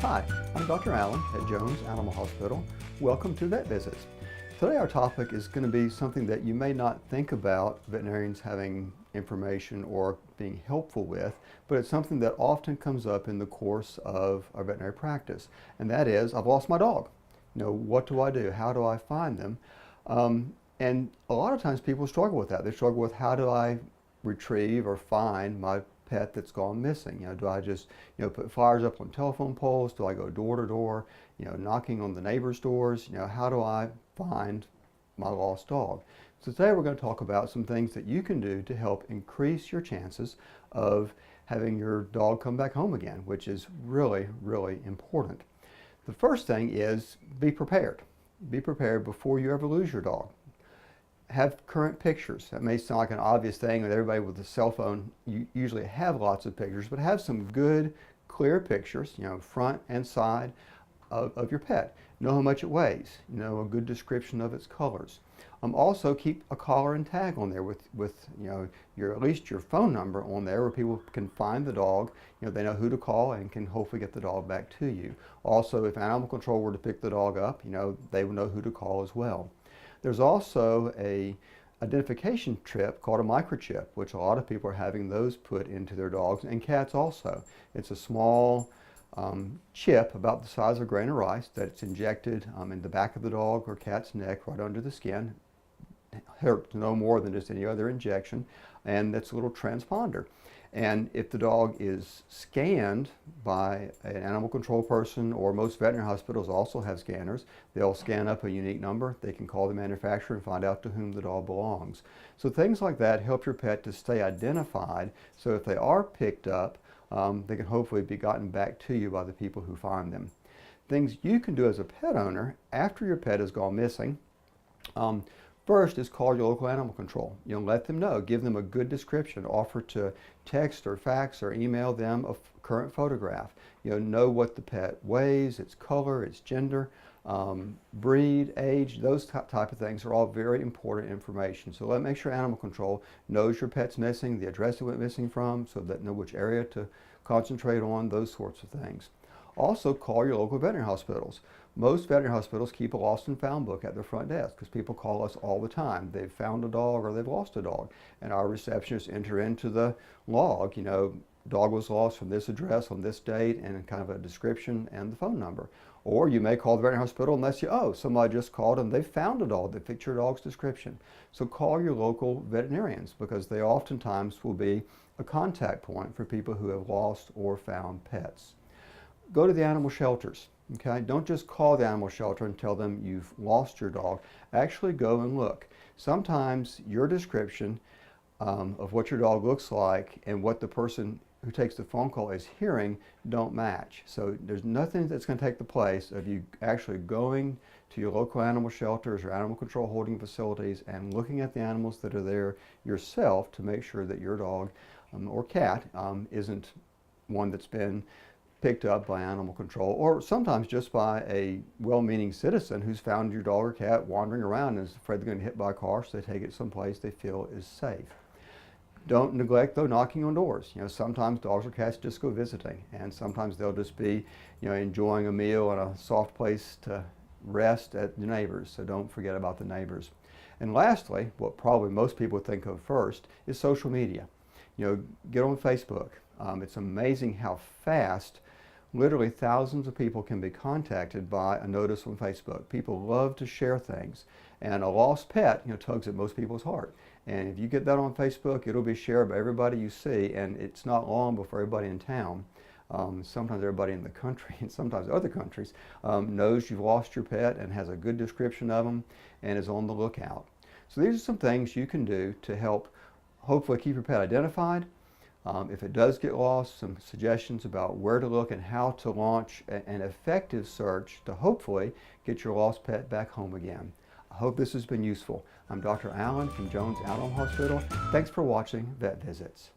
Hi, I'm Dr. Allen at Jones Animal Hospital. Welcome to Vet Visits. Today our topic is going to be something that you may not think about veterinarians having information or being helpful with, but it's something that often comes up in the course of our veterinary practice, and that is, I've lost my dog. What do I do? How do I find them? And a lot of times people struggle with that. They struggle with, how do I retrieve or find my pet that's gone missing? Do I just put flyers up on telephone poles? Do I go door to door, knocking on the neighbors' doors? How do I find my lost dog? So today we're going to talk about some things that you can do to help increase your chances of having your dog come back home again, which is really, really important. The first thing is be prepared. Be prepared before you ever lose your dog. Have current pictures. That may sound like an obvious thing with everybody with a cell phone. You usually have lots of pictures, but have some good, clear pictures, front and side of your pet. Know how much it weighs, a good description of its colors. Also keep a collar and tag on there with at least your phone number on there, where people can find the dog. They know who to call and can hopefully get the dog back to you. Also, if animal control were to pick the dog up, they would know who to call as well. There's also a identification chip called a microchip, which a lot of people are having those put into their dogs, and cats also. It's a small chip about the size of a grain of rice that's injected in the back of the dog or cat's neck, right under the skin. It hurts no more than just any other injection, and that's a little transponder. And if the dog is scanned by an animal control person, or most veterinary hospitals also have scanners, they'll scan up a unique number. They can call the manufacturer and find out to whom the dog belongs. So things like that help your pet to stay identified, so if they are picked up, they can hopefully be gotten back to you by the people who find them. Things you can do as a pet owner after your pet has gone missing. First is call your local animal control. Let them know, give them a good description, offer to text or fax or email them a current photograph. Know what the pet weighs, its color, its gender, breed, age. Those type of things are all very important information. So make sure animal control knows your pet's missing, the address it went missing from, so that know which area to concentrate on, those sorts of things. Also, call your local veterinary hospitals. Most veterinary hospitals keep a lost and found book at their front desk, because people call us all the time. They've found a dog or they've lost a dog, and our receptionists enter into the log, dog was lost from this address on this date, and kind of a description and the phone number. Or you may call the veterinary hospital and they say, oh, somebody just called and they found a dog that fits your dog's description. So call your local veterinarians, because they oftentimes will be a contact point for people who have lost or found pets. Go to the animal shelters. Okay? Don't just call the animal shelter and tell them you've lost your dog. Actually go and look. Sometimes your description of what your dog looks like and what the person who takes the phone call is hearing don't match. So there's nothing that's going to take the place of you actually going to your local animal shelters or animal control holding facilities and looking at the animals that are there yourself to make sure that your dog or cat isn't one that's been picked up by animal control, or sometimes just by a well-meaning citizen who's found your dog or cat wandering around and is afraid they're going to get hit by a car, so they take it someplace they feel is safe. Don't neglect, though, knocking on doors. Sometimes dogs or cats just go visiting, and sometimes they'll just be, enjoying a meal and a soft place to rest at the neighbors, so don't forget about the neighbors. And lastly, what probably most people would think of first is social media. Get on Facebook. It's amazing how fast literally thousands of people can be contacted by a notice on Facebook. People love to share things, and a lost pet tugs at most people's heart. And if you get that on Facebook, it'll be shared by everybody you see, and it's not long before everybody in town, sometimes everybody in the country and sometimes other countries, knows you've lost your pet and has a good description of them and is on the lookout. So these are some things you can do to help hopefully keep your pet identified. If it does get lost, some suggestions about where to look and how to launch an effective search to hopefully get your lost pet back home again. I hope this has been useful. I'm Dr. Allen from Jones Animal Hospital. Thanks for watching Vet Visits.